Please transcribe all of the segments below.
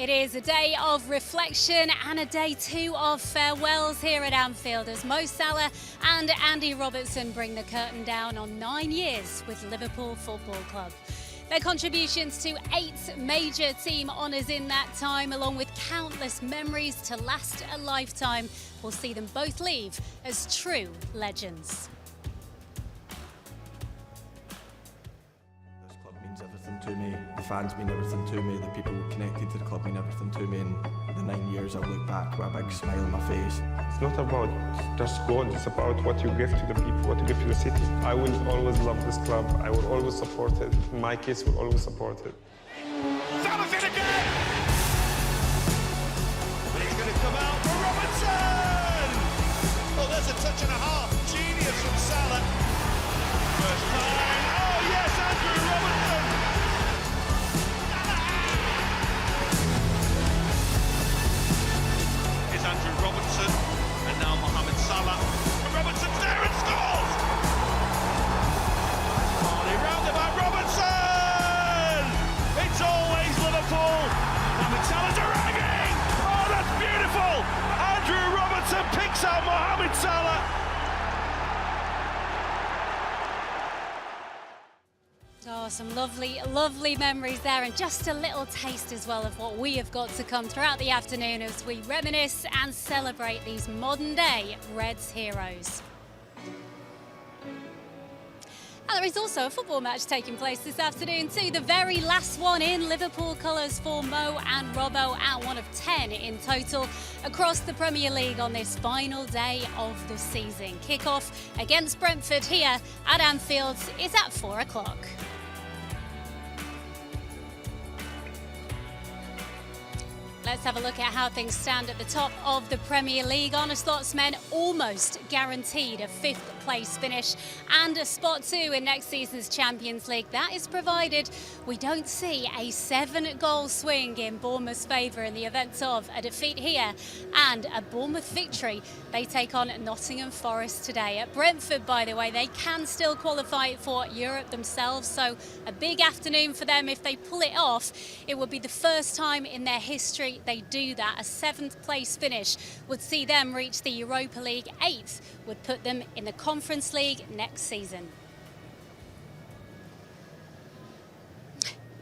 It is a day of reflection and a day too of farewells here at Anfield as Mo Salah and Andy Robertson bring the curtain down on 9 years with Liverpool Football Club. Their contributions to 8 major team honours in that time, along with countless memories to last a lifetime, will see them both leave as true legends. Everything to me. The fans mean everything to me. The people connected to the club mean everything to me. And the 9 years, I'll look back with a big smile on my face. It's not about just goals. It's about what you give to the people, what you give to the city. I will always love this club. I will always support it. My kids will always support it. Salah's in again! He's going to come out for Robertson! Oh, there's a touch and a half. Genius from Salah. First time. Oh, yes, Andrew Robertson! Here's Andrew Robertson, and now Mohamed Salah. And Robertson's there and scores! Marley roundabout Robertson! It's always Liverpool! Mohamed Salah's arriving! Oh, that's beautiful! Andrew Robertson picks out Mohamed Salah! Oh, some lovely memories there, and just a little taste as well of what we have got to come throughout the afternoon as we reminisce and celebrate these modern day Reds heroes. And there is also a football match taking place this afternoon too, the very last one in Liverpool colours for Mo and Robbo, and one of 10 in total across the Premier League on this final day of the season. Kick-off against Brentford here at Anfield is at 4 o'clock. Let's have a look at how things stand at the top of the Premier League. Honest Lotsmen almost guaranteed a 5th place finish and a spot 2 in next season's Champions League. That is provided we don't see a 7-goal swing in Bournemouth's favour in the event of a defeat here and a Bournemouth victory. They take on Nottingham Forest today. At Brentford, by the way, they can still qualify for Europe themselves, so a big afternoon for them if they pull it off. It would be the first time in their history they do that. A 7th place finish would see them reach the Europa League. 8th would put them in the Conference League next season.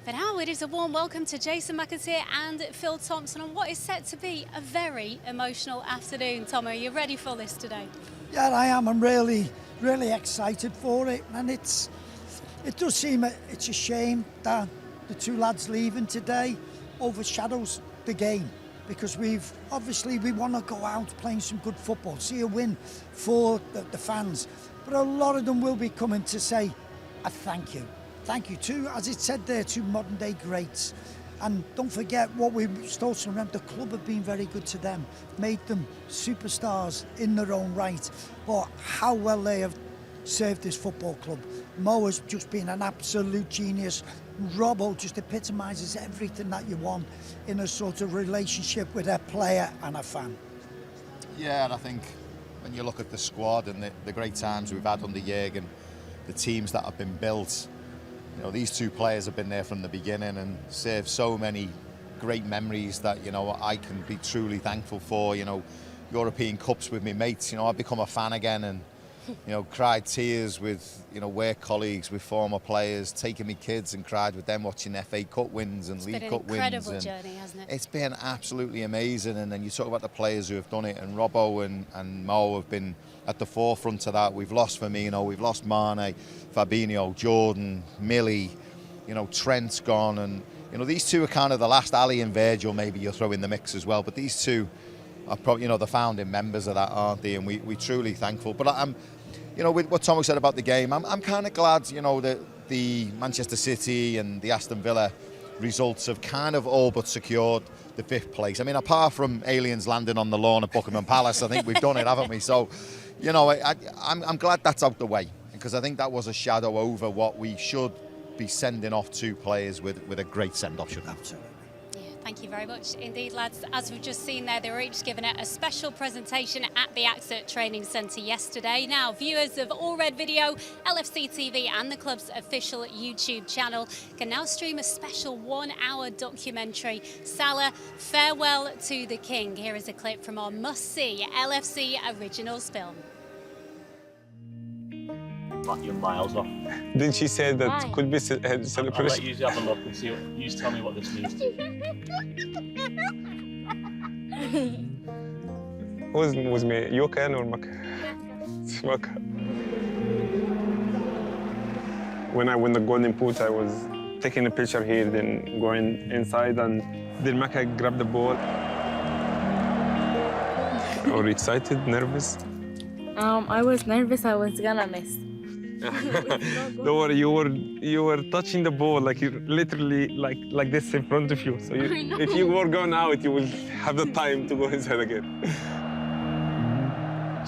For now, it is a warm welcome to Jason McAteer and Phil Thompson on what is set to be a very emotional afternoon. Tom, are you ready for this today? Yeah, I am. I'm really excited for it, and it does seem it's a shame that the 2 lads leaving today overshadows the game, because we want to go out playing some good football, see a win for the fans, but a lot of them will be coming to say a thank you to, as it said there, to modern day greats. And don't forget what we still remember, the club have been very good to them, made them superstars in their own right, but how well they have served this football club. Mo has just been an absolute genius. Robbo just epitomises everything that you want in a sort of relationship with a player and a fan. Yeah, and I think when you look at the squad and the great times we've had under Jürgen, the teams that have been built, you know, these 2 players have been there from the beginning and served so many great memories that, you know, I can be truly thankful for. You know, European Cups with me mates, you know, I've become a fan again, and you know, cried tears with, you know, work colleagues, with former players, taking me kids and cried with them watching FA Cup wins and League Cup wins. It's been an incredible journey, hasn't it? It's been absolutely amazing. And then you talk about the players who have done it, and Robbo and Mo have been at the forefront of that. We've lost Firmino, we've lost Mane, Fabinho, Jordan, Millie, you know, Trent's gone, and you know, these 2 are kind of the last. Ali and Virgil maybe you'll throw in the mix as well, but these 2 are probably, you know, the founding members of that, aren't they? And we're truly thankful. But I'm, you know, with what Thomas said about the game, I'm kind of glad, you know, that the Manchester City and the Aston Villa results have kind of all but secured the 5th place. I mean, apart from aliens landing on the lawn at Buckingham Palace, I think we've done it, haven't we? So, you know, I'm glad that's out the way, because I think that was a shadow over what we should be sending off 2 players with a great send-off, shouldn't we? Absolutely. Thank you very much indeed, lads. As we've just seen there, they were each given a special presentation at the AXA Training Centre yesterday. Now, viewers of All Red Video, LFC TV and the club's official YouTube channel can now stream a special 1-hour documentary, Salah, Farewell to the King. Here is a clip from our must-see LFC Originals film. Like you're miles off. Didn't she say that Why? could be I'll celebration? let you have a look and see. You just tell me what this means to you. Who's with me? Yokan or Maka? It's Maka. When I won the golden boot, I was taking a picture here, then going inside, and then Maka grabbed the ball. Or excited, nervous? I was nervous I was gonna miss. Don't worry, you were touching the ball like you literally like this in front of you. So if you were going out, you will have the time to go inside again.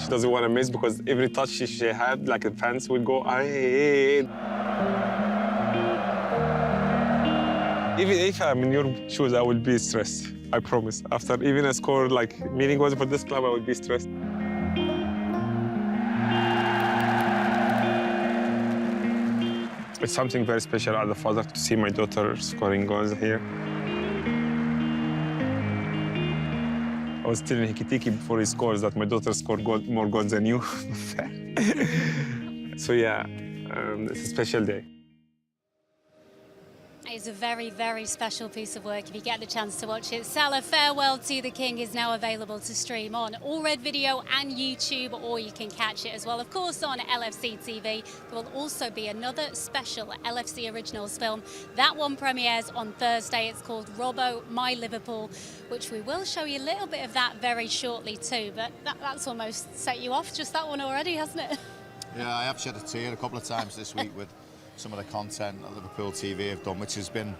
She doesn't want to miss because every touch she had, like the fans would go, ahead. Even if I'm in your shoes, I would be stressed. I promise. After even a score like meaningless for this club, I would be stressed. It's something very special as a father to see my daughter scoring goals here. I was telling Hikitiki before he scores that my daughter scored more goals than you. So yeah, it's a special day. It's a very, very special piece of work if you get the chance to watch it. Salah, Farewell to the King is now available to stream on All Red Video and YouTube, or you can catch it as well, of course, on LFC TV. There will also be another special LFC Originals film. That one premieres on Thursday. It's called Robbo, My Liverpool, which we will show you a little bit of that very shortly too. But that's almost set you off, just that one already, hasn't it? Yeah, I have shed a tear a couple of times this week with some of the content that Liverpool TV have done, which has been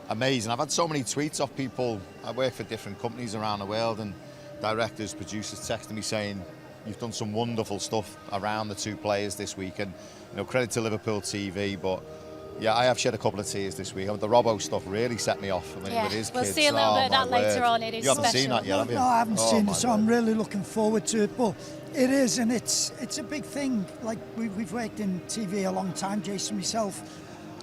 amazing. I've had so many tweets off people. I work for different companies around the world, and directors, producers texting me saying, you've done some wonderful stuff around the two players this week, and credit to Liverpool TV. But yeah, I have shed a couple of tears this week. The Robbo stuff really set me off. With his we'll kids. see a little bit of that later on. It is you haven't special. seen that yet, have you? No, I haven't seen it, so word. I'm really looking forward to it. But it is, and it's a big thing. Like we've worked in TV a long time, Jason, myself,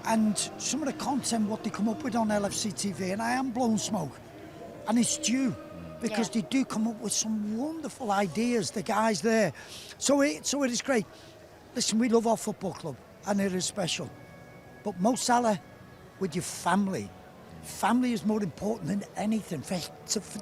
and some of the content what they come up with on LFC TV, and I am blowing smoke, and it's due because they do come up with some wonderful ideas. The guys there, so it is great. Listen, we love our football club, and it is special. But Mo Salah, with your family. Family is more important than anything. For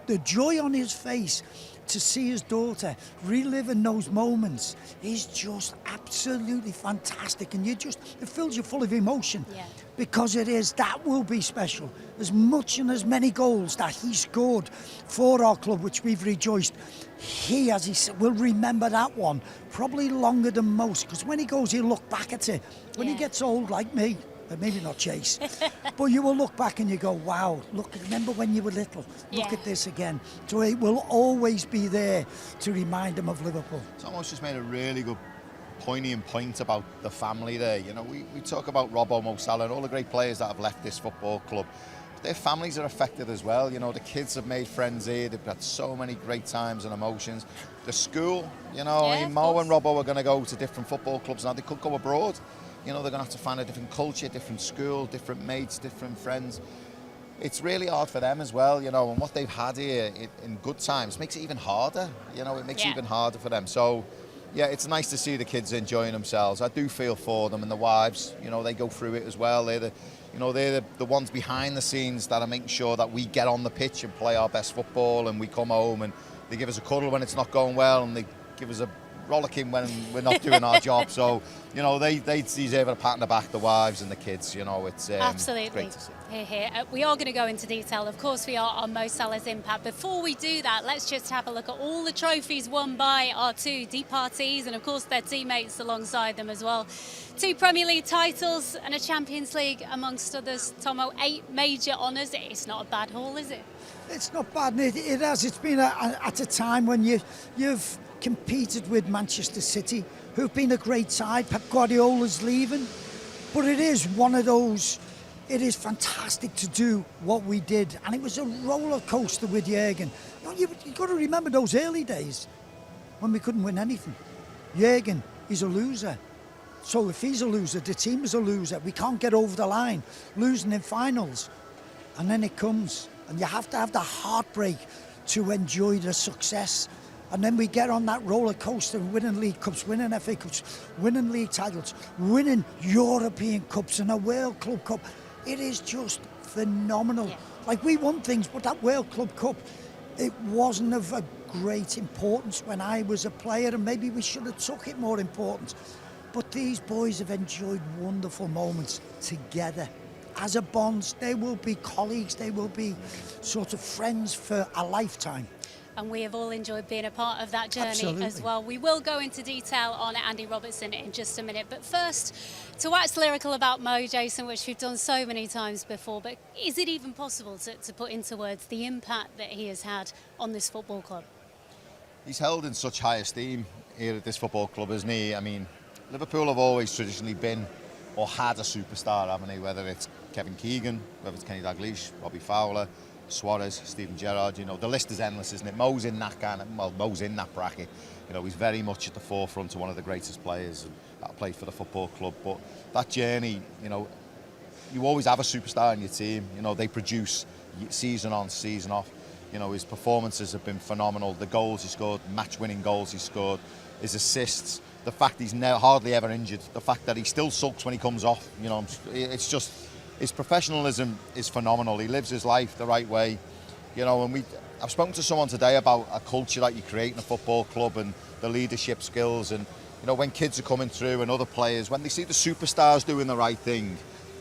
the joy on his face to see his daughter reliving those moments is just absolutely fantastic. And it fills you full of emotion. Yeah. Because that will be special. As much and as many goals that he scored for our club, which we've rejoiced, he, as he said, will remember that one probably longer than most. Because when he goes, he'll look back at it. When he gets old, like me, maybe not Chase, but you will look back and you go, wow, look, remember when you were little? Look at this again. So it will always be there to remind them of Liverpool. It's almost just made a really good poignant point about the family there. We talk about Robbo, Mo Salah and all the great players that have left this football club. Their families are affected as well. The kids have made friends here. They've had so many great times and emotions. The school, Mo and Robbo are going to go to different football clubs now. They could go abroad. They're going to have to find a different culture, different school, different mates, different friends. It's really hard for them as well, and what they've had here in good times makes it even harder. It makes it even harder for them. So, yeah, it's nice to see the kids enjoying themselves. I do feel for them, and the wives, they go through it as well. They're the ones behind the scenes that are making sure that we get on the pitch and play our best football, and we come home and they give us a cuddle when it's not going well, and they give us a rollicking when we're not doing our job. So, they deserve a pat on the back, the wives and the kids. It's absolutely great to see. Here. We are going to go into detail. Of course, we are on Mo Salah's impact. Before we do that, let's just have a look at all the trophies won by our two departees and, of course, their teammates alongside them as well. 2 Premier League titles and a Champions League, amongst others. Tomo, 8 major honours. It's not a bad haul, is it? It's not bad, and it has. It's been at a time when you've competed with Manchester City, who've been a great side. Pep Guardiola's leaving, but it is one of those it is fantastic to do what we did, and it was a roller coaster with Jurgen. You've got to remember those early days when we couldn't win anything. Jurgen is a loser. So if he's a loser, the team is a loser. We can't get over the line, losing in finals. And then it comes, and you have to have the heartbreak to enjoy the success. And then we get on that roller coaster, winning League Cups, winning FA Cups, winning league titles, winning European Cups and a World Club Cup. It is just phenomenal. Yeah. Like, we won things, but that World Club Cup, it wasn't of a great importance when I was a player, and maybe we should have took it more importance. But these boys have enjoyed wonderful moments together. As a bond, they will be colleagues, they will be sort of friends for a lifetime. And we have all enjoyed being a part of that journey Absolutely. as well. We will go into detail on Andy Robertson in just a minute. But first, to wax lyrical about Mo, Jason, which we've done so many times before, but is it even possible to put into words the impact that he has had on this football club? He's held in such high esteem here at this football club, isn't he? I mean, Liverpool have always traditionally been or had a superstar, haven't they? Whether it's Kevin Keegan, whether it's Kenny Dalglish, Robbie Fowler, Suarez, Steven Gerrard, you know, the list is endless, isn't it? Mo's in that kind of, well, Mo's in that bracket. You know, he's very much at the forefront of one of the greatest players that played for the football club. But that journey, you know, you always have a superstar in your team. You know, they produce season on, season off. You know, his performances have been phenomenal. The goals he scored, match-winning goals he scored, his assists, the fact he's hardly ever injured, the fact that he still sulks when he comes off. You know, it's just, his professionalism is phenomenal. He lives his life the right way. You know, and I've spoken to someone today about a culture that you create in a football club and the leadership skills. And, you know, when kids are coming through and other players, when they see the superstars doing the right thing,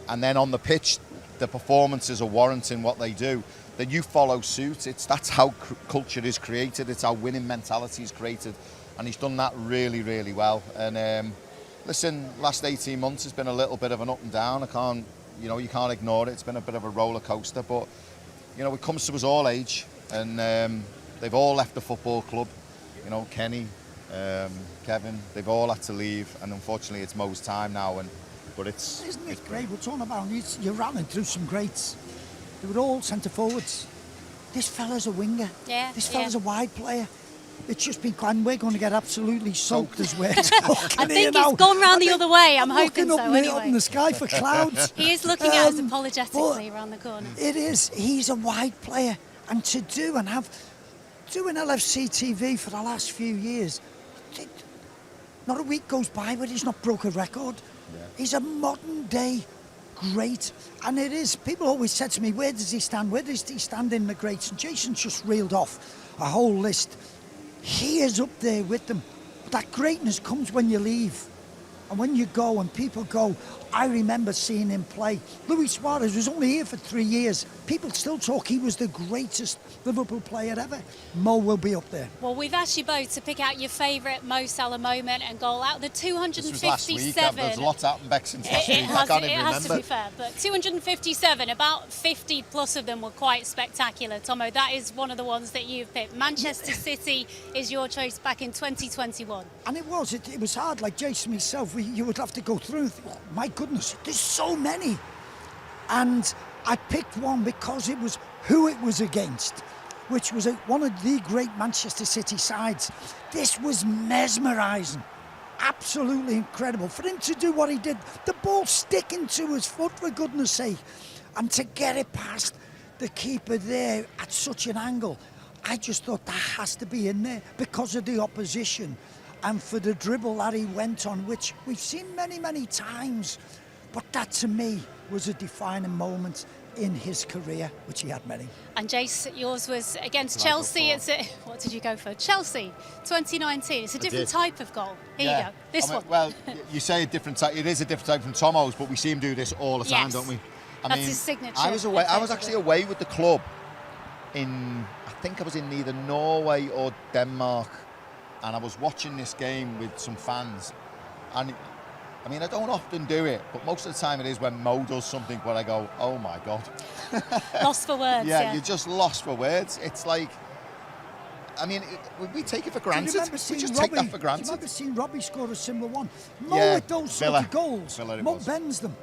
and then on the pitch, the performances are warranting what they do, then you follow suit. That's how culture is created. It's how winning mentality is created. And he's done that really, really well. And listen, last 18 months has been a little bit of an up and down. You can't ignore it. It's been a bit of a roller coaster, but you know, it comes to us all age, and they've all left the football club. You know, Kenny, Kevin, they've all had to leave, and unfortunately, it's Mo's time now. But isn't it great? We're talking about you're rattling through some greats. They were all centre forwards. This fella's a winger. Yeah. This fella's a wide player. It's just been quite, and we're going to get absolutely soaked as we're talking. I think he's gone round the other way. I'm hoping so. Looking up in the sky for clouds. He is looking at us apologetically around the corner. It is. He's a wide player, and to do and have doing LFC TV for the last few years, not a week goes by where he's not broke a record. Yeah. He's a modern day great, and it is. People always said to me, "Where does he stand? Where does he stand in the greats?" And Jason's just reeled off a whole list. He is up there with them. But that greatness comes when you leave. And when you go and people go, I remember seeing him play. Luis Suarez was only here for 3 years. People still talk he was the greatest Liverpool player ever. Mo will be up there. Well, we've asked you both to pick out your favourite Mo Salah moment and goal out of the 257. This was last week. There's lots happened back since last week. I can't even remember. It has to be fair, but 257, about 50 plus of them were quite spectacular. Tomo, that is one of the ones that you've picked. Manchester City is your choice back in 2021. And it was hard, like Jason myself, you would have to go through. Oh, my goodness, there's so many. And I picked one because it was who it was against, which was one of the great Manchester City sides. This was mesmerising, absolutely incredible. For him to do what he did, the ball sticking to his foot, for goodness sake, and to get it past the keeper there at such an angle. I just thought that has to be in there because of the opposition and for the dribble that he went on, which we've seen many, many times. But that, to me, was a defining moment in his career, which he had many. And Jace, yours was against Chelsea. What did you go for? Chelsea, 2019. It's a different type of goal. Here you go. This one. Well, you say a different type. It is a different type from Tomo's, but we see him do this all the time, don't we? That's his signature. I was actually away with the club I think I was in either Norway or Denmark, and I was watching this game with some fans. And I mean, I don't often do it, but most of the time it is when Mo does something where I go, oh my God. Lost for words. Yeah, you're just lost for words. It's like, I mean, we take it for granted. We just take that for granted. Do you remember seeing Robbie score a similar one? Mo with those sort of goals, Mo bends them.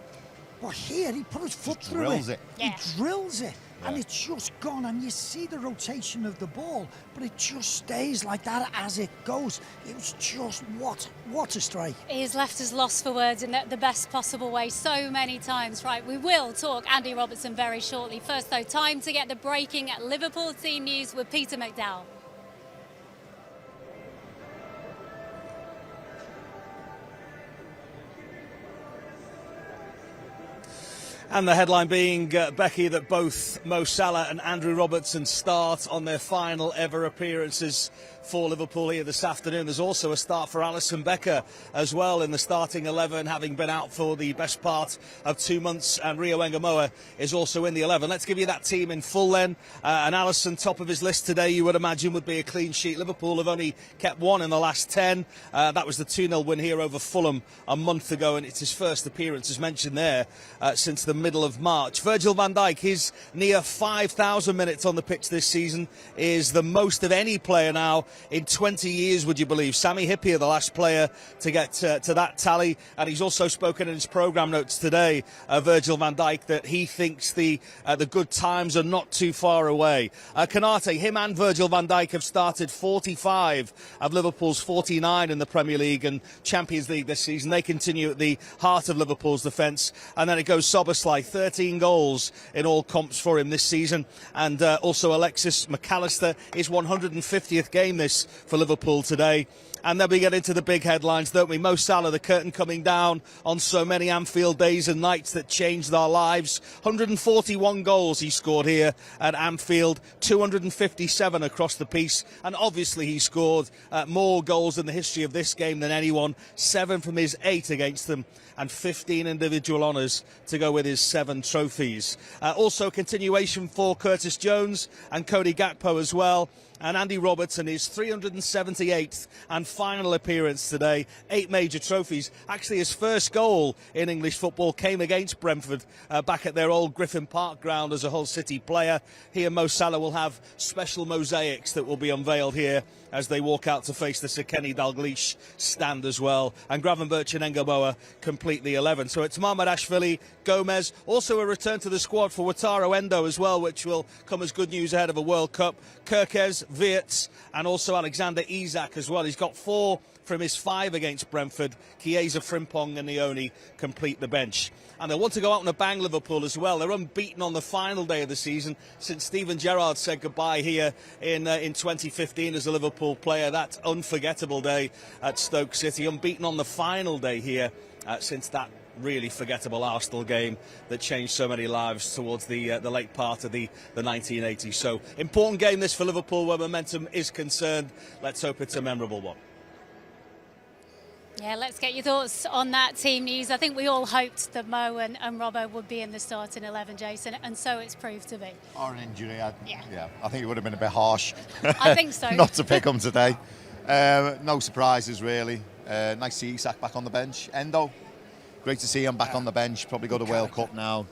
But here, he put his foot Just through drills it. Yeah. He drills it. Yeah. And it's just gone, and you see the rotation of the ball, but it just stays like that as it goes. It was just, what a strike. He's left us lost for words in the best possible way so many times. Right, we will talk Andy Robertson very shortly. First, though, time to get the breaking Liverpool team news with Peter McDowell. And the headline being, Becky, that both Mo Salah and Andrew Robertson start on their final ever appearances for Liverpool here this afternoon. There's also a start for Alisson Becker as well in the starting 11, having been out for the best part of 2 months, and Rio Engamoa is also in the 11. Let's give you that team in full then. And Alisson, top of his list today, you would imagine, would be a clean sheet. Liverpool have only kept one in the last 10. That was the 2-0 win here over Fulham a month ago, and it's his first appearance, as mentioned there, since the middle of March. Virgil van Dijk, his near 5,000 minutes on the pitch this season is the most of any player now in 20 years, would you believe? Sami Hyypiä, the last player to get to that tally, and he's also spoken in his programme notes today, Virgil van Dijk, that he thinks the good times are not too far away. Konate, him and Virgil van Dijk have started 45 of Liverpool's 49 in the Premier League and Champions League this season. They continue at the heart of Liverpool's defence, and then it goes Szoboszlai, 13 goals in all comps for him this season, and also Alexis McAllister, his 150th game this for Liverpool today. And then we get into the big headlines, don't we? Mo Salah, the curtain coming down on so many Anfield days and nights that changed our lives. 141 goals he scored here at Anfield, 257 across the piece. And obviously he scored more goals in the history of this game than anyone. 7 from his 8 against them, and 15 individual honours to go with his 7 trophies. Also continuation for Curtis Jones and Cody Gakpo as well. And Andy Robertson, his 378th and final appearance today, 8 major trophies. Actually, his first goal in English football came against Brentford back at their old Griffin Park ground as a Hull City player. He and Mo Salah will have special mosaics that will be unveiled here as they walk out to face the Sir Kenny Dalglish stand as well. And Gravenberch and Engamoa complete the 11. So it's Mamardashvili, Gomez, also a return to the squad for Wataru Endo as well, which will come as good news ahead of a World Cup. Kirkez, Wirtz, and also Alexander Isak as well. He's got 4 from his 5 against Brentford. Chiesa, Frimpong and Nioni complete the bench. And they want to go out on a bang, Liverpool, as well. They're unbeaten on the final day of the season since Steven Gerrard said goodbye here in 2015 as a Liverpool player. That unforgettable day at Stoke City. Unbeaten on the final day here since that really forgettable Arsenal game that changed so many lives towards the late part of the 1980s. So, important game this for Liverpool where momentum is concerned. Let's hope it's a memorable one. Yeah, let's get your thoughts on that team news. I think we all hoped that Mo and Robbo would be in the starting 11, Jason, and so it's proved to be. Or an injury, I think it would have been a bit harsh. I think so. Not to pick him today. No surprises, really. Nice to see Isak back on the bench. Endo, great to see him back on the bench. Probably go to World Cup now,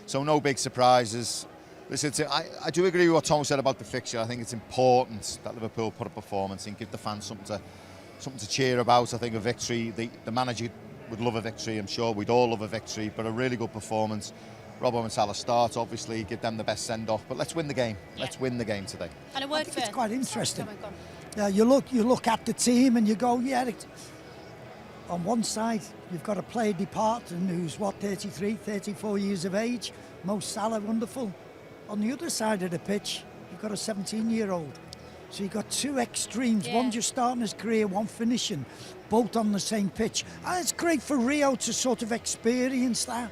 so no big surprises. Listen, I do agree with what Tom said about the fixture. I think it's important that Liverpool put a performance and give the fans something to cheer about. I think a victory, the manager would love a victory. I'm sure we'd all love a victory, but a really good performance. Robbo and Salah start, obviously, give them the best send-off, but let's win the game. Yeah. Let's win the game today. And a word for... It's quite interesting. Go on. Yeah, you look at the team and you go, on one side, you've got a player departing who's, 33, 34 years of age. Mo Salah, wonderful. On the other side of the pitch, you've got a 17-year-old. So you've got 2 extremes, one just starting his career, one finishing, both on the same pitch. And it's great for Rio to sort of experience that.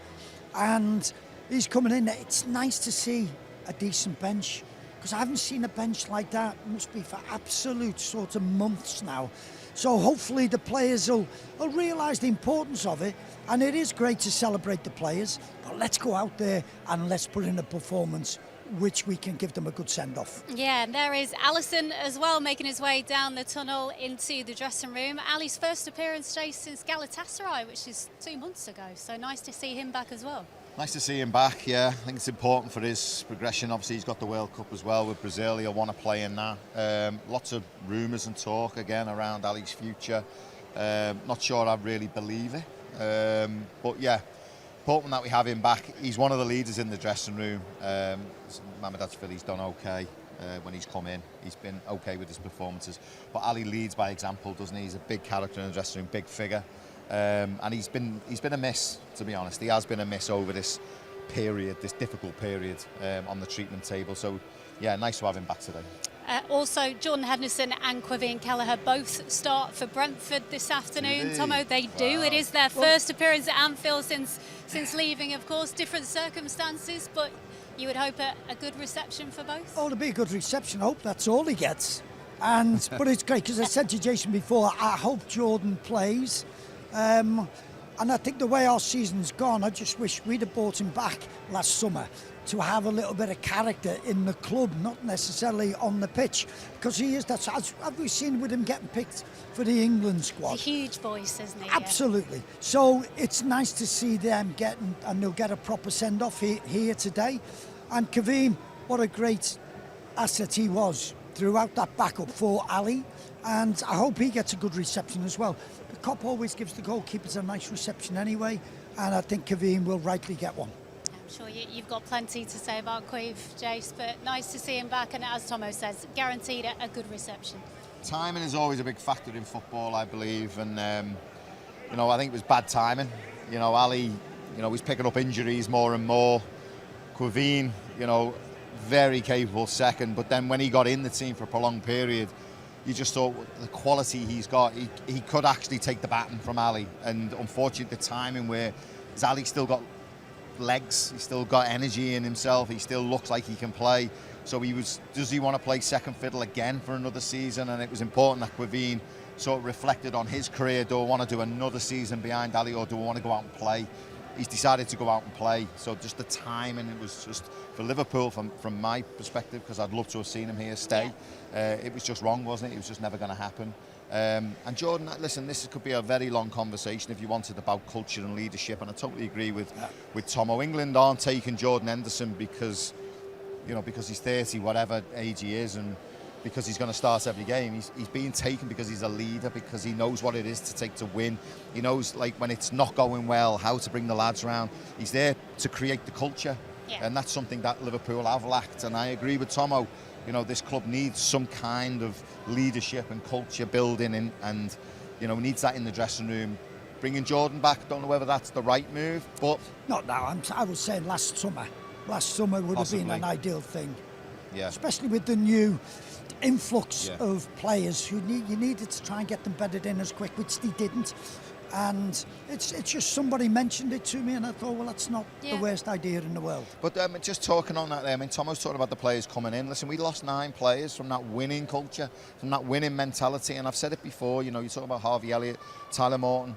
And he's coming in. It's nice to see a decent bench, because I haven't seen a bench like that, must be for absolute sort of months now. So hopefully the players will realise the importance of it, and it is great to celebrate the players, but let's go out there and let's put in a performance which we can give them a good send-off. Yeah, and there is Alisson as well, making his way down the tunnel into the dressing room. Ali's first appearance today since Galatasaray, which is 2 months ago, so nice to see him back as well. Nice to see him back, yeah. I think it's important for his progression. Obviously, he's got the World Cup as well with Brazil. He'll want to play in that. Lots of rumours and talk again around Ali's future. Not sure I really believe it. But yeah, important that we have him back. He's one of the leaders in the dressing room. Mamardashvili's done okay when he's come in. He's been okay with his performances. But Ali leads by example, doesn't he? He's a big character in the dressing room, big figure. And he's been a miss, to be honest. He has been a miss over this period, this difficult period on the treatment table. So, yeah, nice to have him back today. Also, Jordan Henderson and Quavine Kelleher both start for Brentford this afternoon. Tomo, they do. Wow. It is their first appearance at Anfield since leaving, of course. Different circumstances, but you would hope a good reception for both? Oh, it'll be a good reception. I hope that's all he gets. But it's great, because I said to Jason before, I hope Jordan plays. And I think the way our season's gone, I just wish we'd have brought him back last summer to have a little bit of character in the club, not necessarily on the pitch, because he is. That's as we've seen with him getting picked for the England squad. He's a huge voice, isn't he? Absolutely. Yeah. So it's nice to see them getting, and they'll get a proper send-off here today. And Quavine, what a great asset he was throughout that backup for Ali, and I hope he gets a good reception as well. The Kop always gives the goalkeepers a nice reception anyway, and I think Quavine will rightly get one. I'm sure you've got plenty to say about Quiv, Jace, but nice to see him back, and as Tomo says, guaranteed a good reception. Timing is always a big factor in football, I believe, and you know, I think it was bad timing. You know, Ali, you know, he's picking up injuries more and more. Quavine, you know, very capable second, but then when he got in the team for a prolonged period, you just thought the quality he's got, he could actually take the baton from Ali. And unfortunately, the timing where Ali still got legs, he's still got energy in himself, he still looks like he can play. So does he want to play second fiddle again for another season? And it was important that Quavine sort of reflected on his career. Do I want to do another season behind Ali, or do I want to go out and play? He's decided to go out and play. So just the timing, it was just, for Liverpool, from my perspective, because I'd love to have seen him here stay, it was just wrong, wasn't it? It was just never going to happen. And Jordan, listen, this could be a very long conversation if you wanted about culture and leadership, and I totally agree with Tomo. England aren't taking Jordan Henderson because, you know, because he's 30, whatever age he is, and because he's going to start every game. He's being taken because he's a leader, because he knows what it is to take to win. He knows, like, when it's not going well, how to bring the lads around. He's there to create the culture, and that's something that Liverpool have lacked. And I agree with Tomo. You know, this club needs some kind of leadership and culture building, and you know, needs that in the dressing room. Bringing Jordan back, don't know whether that's the right move, but not now. I was saying last summer. Last summer would have been an ideal thing. Yeah. Especially with the new influx of players who you needed to try and get them bedded in as quick, which they didn't. And it's just somebody mentioned it to me, and I thought, well, that's not the worst idea in the world. But just talking on that there, I mean, Tom was talking about the players coming in. Listen, we lost 9 players from that winning culture, from that winning mentality. And I've said it before, you know, you talk about Harvey Elliott, Tyler Morton,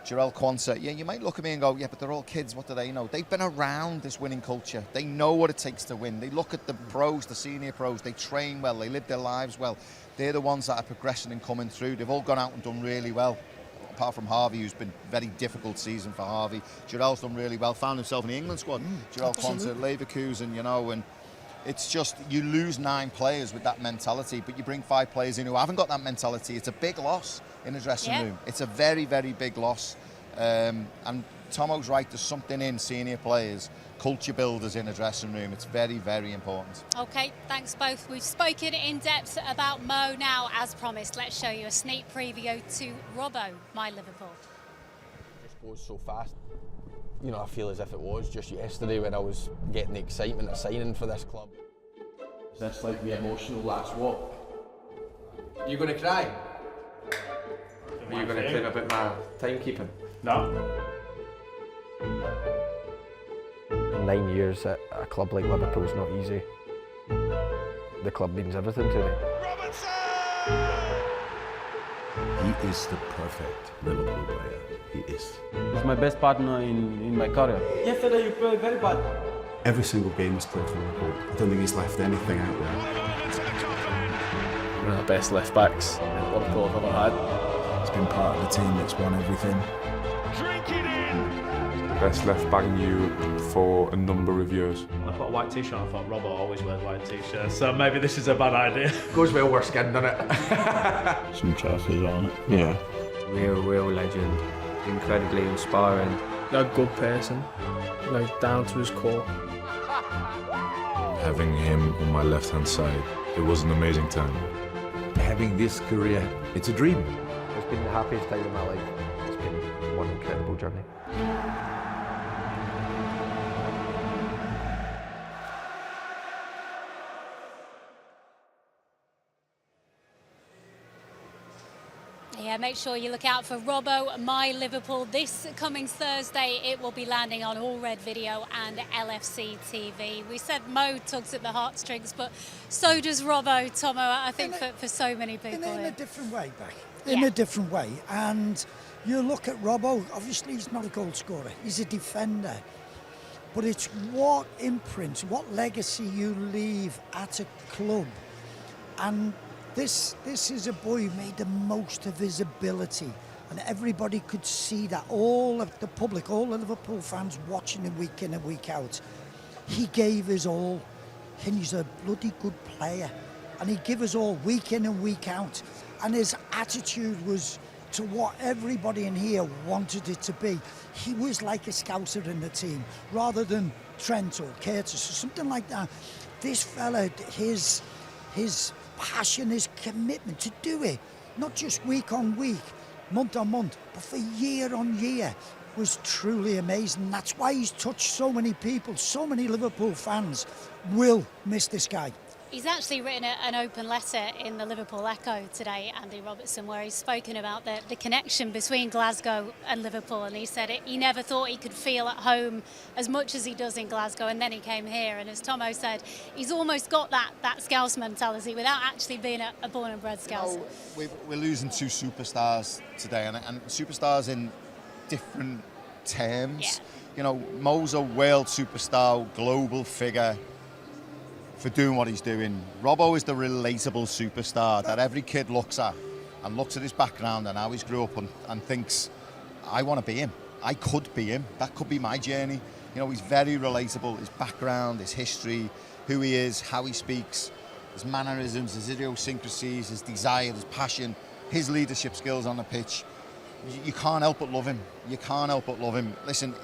Jarell Quansah. Yeah, you might look at me and go, yeah, but they're all kids. What do they know? They've been around this winning culture. They know what it takes to win. They look at the pros, the senior pros. They train well. They live their lives well. They're the ones that are progressing and coming through. They've all gone out and done really well. Apart from Harvey, who's been very difficult season for Harvey. Jarell's done really well. Found himself in the England squad. Jarell Quansah, Leverkusen, you know, and it's just, you lose 9 players with that mentality, but you bring 5 players in who haven't got that mentality. It's a big loss in the dressing room. It's a very, very big loss. And Tomo's right, there's something in senior players, culture builders in a dressing room. It's very, very important. Okay, thanks both. We've spoken in depth about Mo. Now, as promised, let's show you a sneak preview to Robbo, my Liverpool. It just goes so fast. You know, I feel as if it was just yesterday when I was getting the excitement of signing for this club. That's like the emotional last walk. Are you going to cry? Are you going to claim about my timekeeping? No. 9 years at a club like Liverpool is not easy. The club means everything to me. Robertson! He is the perfect Liverpool player. He is. He's my best partner in my career. Yesterday you played very bad. Every single game he's played for Liverpool. I don't think he's left anything out there. One of the best left backs Liverpool have ever had. He's been part of the team that's won everything. Drink it in! Best left back in Europe for a number of years. I've got a white t-shirt. I thought Robbo always wears white t-shirts, so maybe this is a bad idea. Goes well with skin, doesn't it? Some chances on it. Yeah. Real legend. Incredibly inspiring. a good person, like down to his core. Having him on my left-hand side, it was an amazing time. Having this career, it's a dream. It's been the happiest time of my life. It's been one incredible journey. Yeah, make sure you look out for Robbo, My Liverpool. This coming Thursday, it will be landing on All Red Video and LFC TV. We said Mo tugs at the heartstrings, but so does Robbo, Tomo, I think for so many people. In a different way, Beck. In a different way. And you look at Robbo, obviously he's not a goal scorer, he's a defender. But it's what imprint, what legacy you leave at a club. And this is a boy who made the most of his ability, and everybody could see that. All of the public, all the Liverpool fans watching him week in and week out, he gave his all, and he's a bloody good player, and he gave us all week in and week out, and his attitude was to what everybody in here wanted it to be. He was like a scouser in the team, rather than Trent or Curtis or something like that. This fella, his passion, his commitment to do it, not just week on week, month on month, but for year on year, was truly amazing. That's why he's touched so many people. So many Liverpool fans will miss this guy. He's actually written an open letter in the Liverpool Echo today, Andy Robertson, where he's spoken about the connection between Glasgow and Liverpool, and he said he never thought he could feel at home as much as he does in Glasgow, and then he came here, and as Tomo said, he's almost got that Scouse mentality without actually being a born and bred Scouse. We're losing two superstars today, and superstars in different terms. Yeah. You know, Mo's a world superstar, global figure for doing what he's doing. Robbo is the relatable superstar that every kid looks at his background and how he's grew up and thinks, I want to be him. I could be him. That could be my journey. You know, he's very relatable. His background, his history, who he is, how he speaks, his mannerisms, his idiosyncrasies, his desire, his passion, his leadership skills on the pitch. You can't help but love him. You can't help but love him. Listen,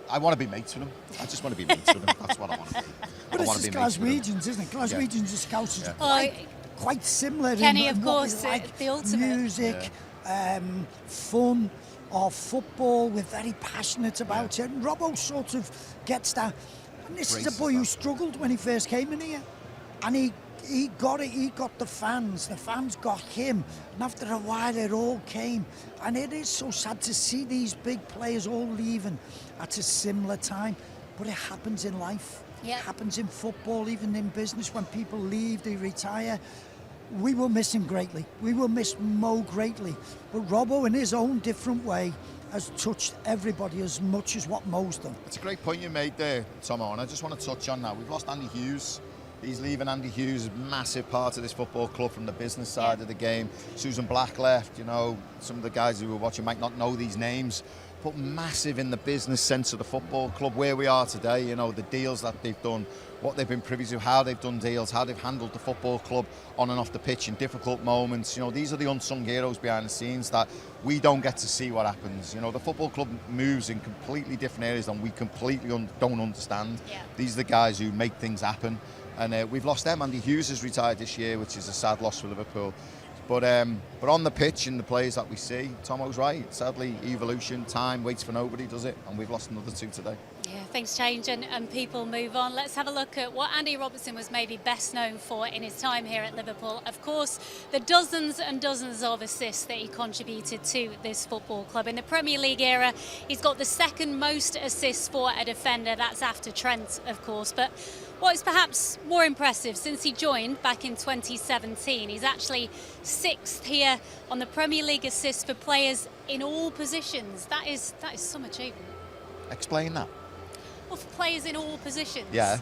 I want to be mates with him. I just want to be mates with him. That's what I want to be. But it's the Glaswegians, isn't it? Glaswegians and Scouts are quite similar. Kenny, in of course, like the ultimate. Music, fun, or football. We're very passionate about it. And Robbo sort of gets that. And this is a boy who struggled when he first came in here. And he got it. He got the fans. The fans got him. And after a while, it all came. And it is so sad to see these big players all leaving at a similar time. But it happens in life. Yep. It happens in football, even in business. When people leave, they retire. We will miss him greatly. We will miss Mo greatly. But Robbo, in his own different way, has touched everybody as much as what Mo's done. It's a great point you made there, Tomo, and I just want to touch on that. We've lost Andy Hughes. He's leaving. Andy Hughes, a massive part of this football club from the business side of the game. Susan Black left, you know, some of the guys who were watching might not know these names, but massive in the business sense of the football club, where we are today, you know, the deals that they've done, what they've been privy to, how they've done deals, how they've handled the football club on and off the pitch in difficult moments. You know, these are the unsung heroes behind the scenes that we don't get to see what happens. You know, the football club moves in completely different areas than we completely don't understand. Yeah. These are the guys who make things happen. And we've lost them. Andy Hughes has retired this year, which is a sad loss for Liverpool. But on the pitch and the players that we see, Tomo's right. Sadly, evolution, time waits for nobody, does it? And we've lost another two today. Yeah, things change and people move on. Let's have a look at what Andy Robertson was maybe best known for in his time here at Liverpool. Of course, the dozens and dozens of assists that he contributed to this football club. In the Premier League era, he's got the second most assists for a defender. That's after Trent, of course. But what is perhaps more impressive, since he joined back in 2017, he's actually 6th here on the Premier League assists for players in all positions. That is some achievement. Explain that. Well, for players in all positions. Yeah.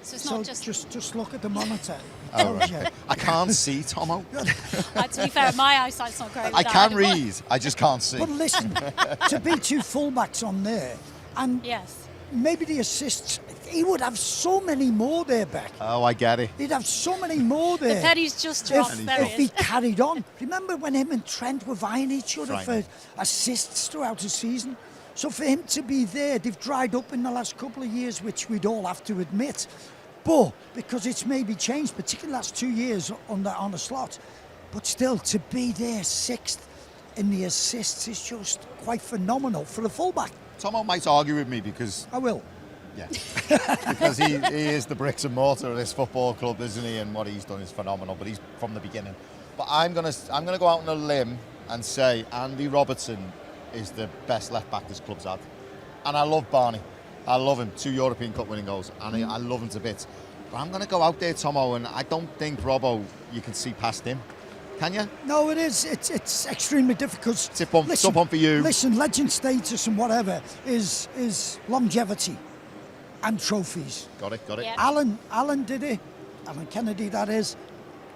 So it's not just look at the monitor. Oh, right. I can't see, Tomo. To be fair, my eyesight's not great. I can read, I just can't see. But listen, to be two fullbacks on there, and yes, maybe the assists, he would have so many more there, Beck. Oh, I get it. He'd have so many more there. The pennies just dropped. If he carried on. Remember when him and Trent were vying each other Right. for assists throughout the season? So for him to be there, they've dried up in the last couple of years, which we'd all have to admit. But because it's maybe changed, particularly the last 2 years on the slot, but still to be there 6th in the assists is just quite phenomenal for a fullback. Tomo might argue with me because... I will. Yeah, because he is the bricks and mortar of this football club, isn't he? And what he's done is phenomenal, but he's from the beginning. But I'm gonna go out on a limb and say Andy Robertson is the best left back this club's had. And I love Barney. I love him. 2 European Cup winning goals, and I love him to bits. But I'm going to go out there, Tomo, and I don't think Robbo, you can see past him. Can you? No, it is. It's extremely difficult. Tough one for you. Listen, legend status and whatever is longevity and trophies. Got it. Yep. Alan did it. Alan Kennedy, that is.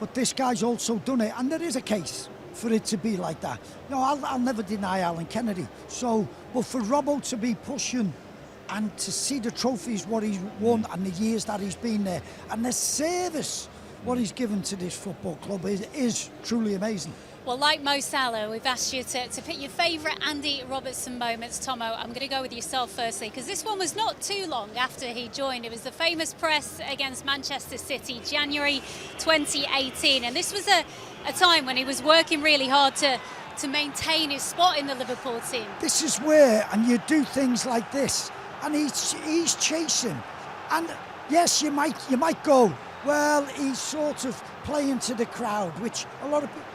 But this guy's also done it, and there is a case for it to be like that. No, I'll never deny Alan Kennedy. So, but for Robbo to be pushing and to see the trophies, what he's won, and the years that he's been there, and the service what he's given to this football club is truly amazing. Well, like Mo Salah, we've asked you to pick your favourite Andy Robertson moments. Tomo, I'm going to go with yourself firstly, because this one was not too long after he joined. It was the famous press against Manchester City, January 2018. And this was a time when he was working really hard to maintain his spot in the Liverpool team. This is where, and you do things like this, and he's chasing. And yes, you might go, well, he's sort of playing to the crowd, which a lot of people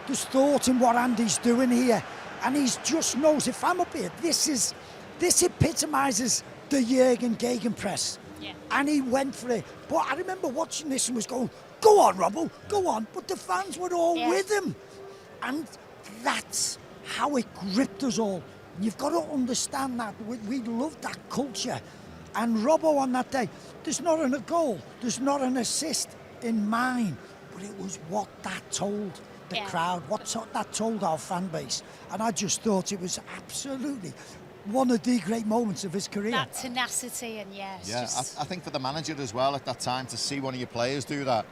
just thought in what Andy's doing here, and he just knows, if I'm up here, this epitomises the Jurgen gegenpress. Yeah. And he went for it. But I remember watching this and was going, go on, Robbo, go on. But the fans were all with him. And that's how it gripped us all. You've got to understand that. We love that culture. And Robbo on that day, there's not a goal, there's not an assist in mine, but it was what that told the crowd, that told our fan base. And I just thought it was absolutely one of the great moments of his career. That tenacity and I think for the manager as well at that time to see one of your players do that,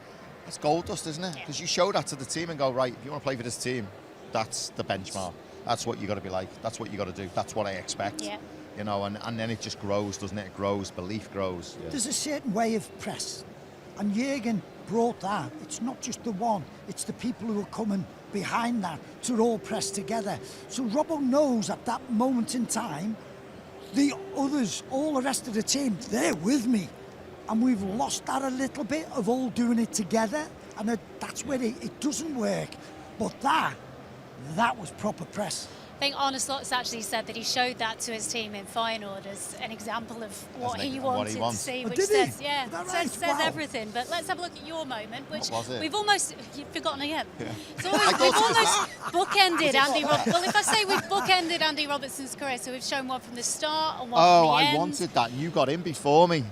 it's gold dust, isn't it? Because you show that to the team and go, right, if you want to play for this team, that's the benchmark. That's what you got to be like. That's what you got to do. That's what I expect. Yeah. You know, and then it just grows, doesn't it? It grows, belief grows. Yeah. There's a certain way of press, and Jurgen brought that. It's not just the one, it's the people who are coming behind that to all press together. So Robbo knows at that moment in time, the others, all the rest of the team, they're with me. And we've lost that a little bit of all doing it together, and that's where it doesn't work. But that was proper press. I think Arne Slot's actually said that he showed that to his team in Feyenoord as an example of what he wanted to see, which says, says everything. But let's have a look at your moment, which we've almost, you've forgotten again. Yeah. So we've almost bookended Andy Robertson. Well, if I say we've bookended Andy Robertson's career, so we've shown one from the start and one from the end. I wanted that. You got in before me.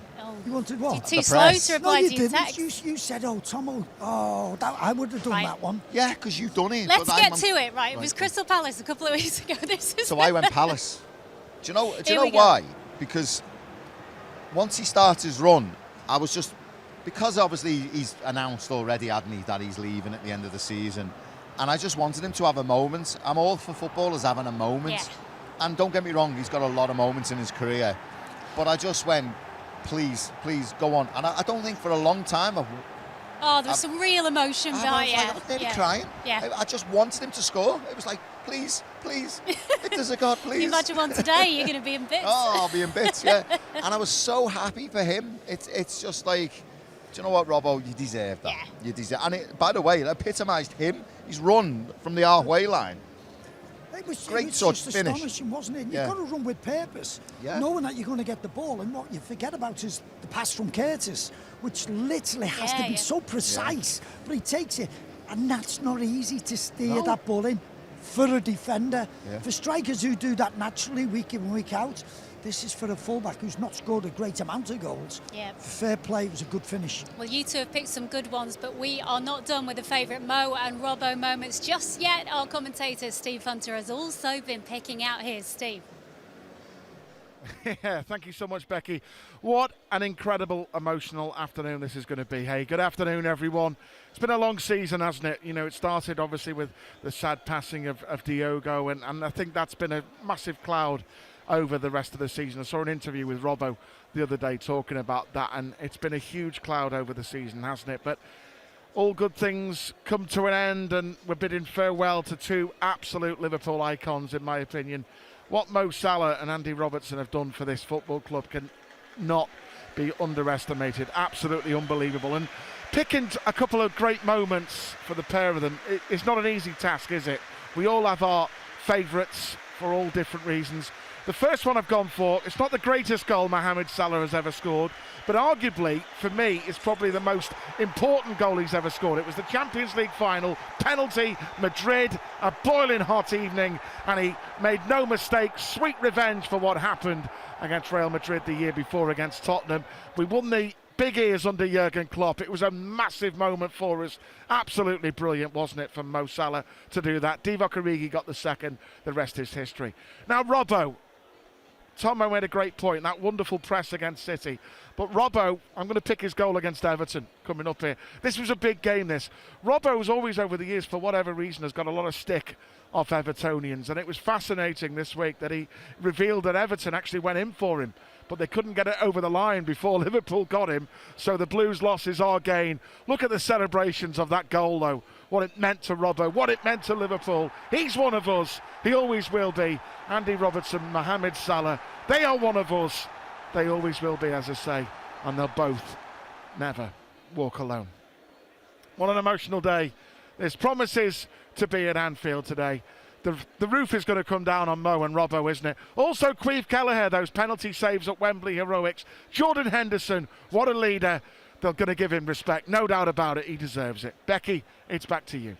You wanted what? You're too slow to reply to your text. You said, Tomo. I would have done that one. Yeah, because you've done it. Let's get to it, right? It was Crystal Palace a couple of weeks ago. I went Palace. Do you know why? Because once he starts his run, I was just... Because obviously he's announced already, hadn't he, that he's leaving at the end of the season. And I just wanted him to have a moment. I'm all for footballers having a moment. Yeah. And don't get me wrong, he's got a lot of moments in his career. But I just went... Please, go on. And I don't think for a long time there's some real emotion behind it. I was nearly crying. Yeah. I just wanted him to score. It was like, please, if there's a God, please. Can you imagine one today? You're going to be in bits. I'll be in bits, yeah. And I was so happy for him. It's just like, do you know what, Robbo? You deserve that. Yeah. You deserve. And by the way, it epitomised him. He's run from the halfway line. It was just finish. Astonishing, wasn't it? You've got to run with purpose, knowing that you're going to get the ball. And what you forget about is the pass from Curtis, which literally has to be so precise. But he takes it, and that's not easy to steer that ball in for a defender. Yeah. For strikers who do that naturally, week in, week out, this is for a fullback who's not scored a great amount of goals. Yeah. Fair play, it was a good finish. Well, you two have picked some good ones, but we are not done with the favourite Mo and Robbo moments just yet. Our commentator, Steve Hunter, has also been picking out his. Steve. Yeah, thank you so much, Becky. What an incredible, emotional afternoon this is going to be. Hey, good afternoon, everyone. It's been a long season, hasn't it? You know, it started, obviously, with the sad passing of Diogo, and I think that's been a massive cloud over the rest of the season. I saw an interview with Robbo the other day talking about that, and it's been a huge cloud over the season, hasn't it? But all good things come to an end, and we're bidding farewell to two absolute Liverpool icons, in my opinion. What Mo Salah and Andy Robertson have done for this football club can not be underestimated. Absolutely unbelievable. And picking a couple of great moments for the pair of them, it's not an easy task, is it? We all have our favourites for all different reasons. The first one I've gone for, it's not the greatest goal Mohamed Salah has ever scored, but arguably, for me, it's probably the most important goal he's ever scored. It was the Champions League final, penalty, Madrid, a boiling hot evening, and he made no mistake, sweet revenge for what happened against Real Madrid the year before against Tottenham. We won the big ears under Jurgen Klopp. It was a massive moment for us. Absolutely brilliant, wasn't it, from Mo Salah to do that. Divock Origi got the second. The rest is history. Now, Robbo. Tomo made a great point, that wonderful press against City. But Robbo, I'm going to pick his goal against Everton coming up here. This was a big game, this. Robbo's always, over the years, for whatever reason, has got a lot of stick off Evertonians. And it was fascinating this week that he revealed that Everton actually went in for him, but they couldn't get it over the line before Liverpool got him. So the Blues' loss is our gain. Look at the celebrations of that goal, though. What it meant to Robbo, what it meant to Liverpool. He's one of us. He always will be. Andy Robertson, Mohamed Salah, they are one of us. They always will be, as I say, and they'll both never walk alone. What an emotional day. There's promises to be at Anfield today. The roof is going to come down on Mo and Robbo, isn't it? Also, Queeve Kelleher, those penalty saves at Wembley heroics. Jordan Henderson, what a leader. They're going to give him respect, no doubt about it. He deserves it. Becky, it's back to you.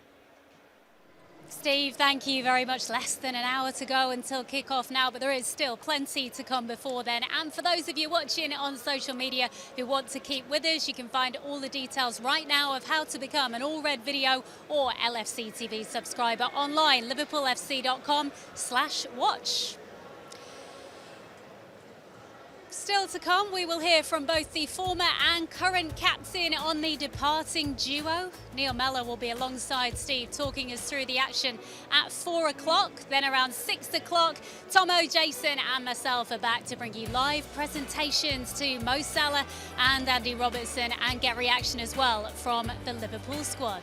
Steve, thank you very much. Less than an hour to go until kick-off now, but there is still plenty to come before then. And for those of you watching on social media who want to keep with us, you can find all the details right now of how to become an All Red Video or LFC TV subscriber online, liverpoolfc.com/watch. Still to come, we will hear from both the former and current captain on the departing duo. Neil Mellor will be alongside Steve talking us through the action at 4 o'clock. Then around 6 o'clock, Tomo, Jason and myself are back to bring you live presentations to Mo Salah and Andy Robertson and get reaction as well from the Liverpool squad.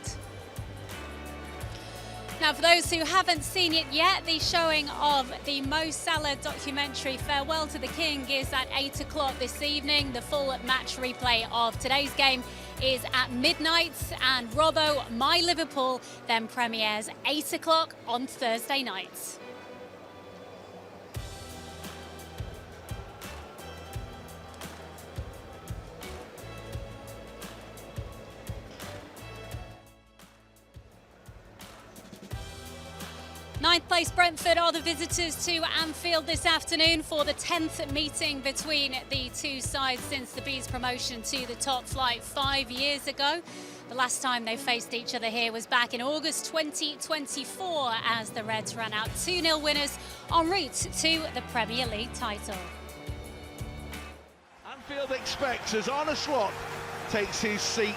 Now, for those who haven't seen it yet, the showing of the Mo Salah documentary Farewell to the King is at 8 o'clock this evening. The full match replay of today's game is at midnight, and Robbo, My Liverpool, then premieres 8 o'clock on Thursday night. Ninth place Brentford are the visitors to Anfield this afternoon for the 10th meeting between the two sides since the Bees' promotion to the top flight 5 years ago. The last time they faced each other here was back in August 2024 as the Reds ran out 2-0 winners en route to the Premier League title. Anfield expects as Arne Slot takes his seat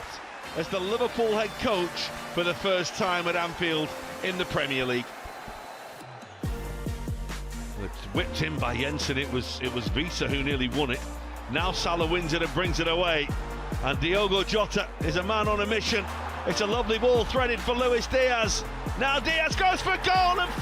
as the Liverpool head coach for the first time at Anfield in the Premier League. It's whipped in by Jensen. It was Visa who nearly won it. Now Salah wins it and brings it away. And Diogo Jota is a man on a mission. It's a lovely ball threaded for Luis Diaz. Now Diaz goes for goal and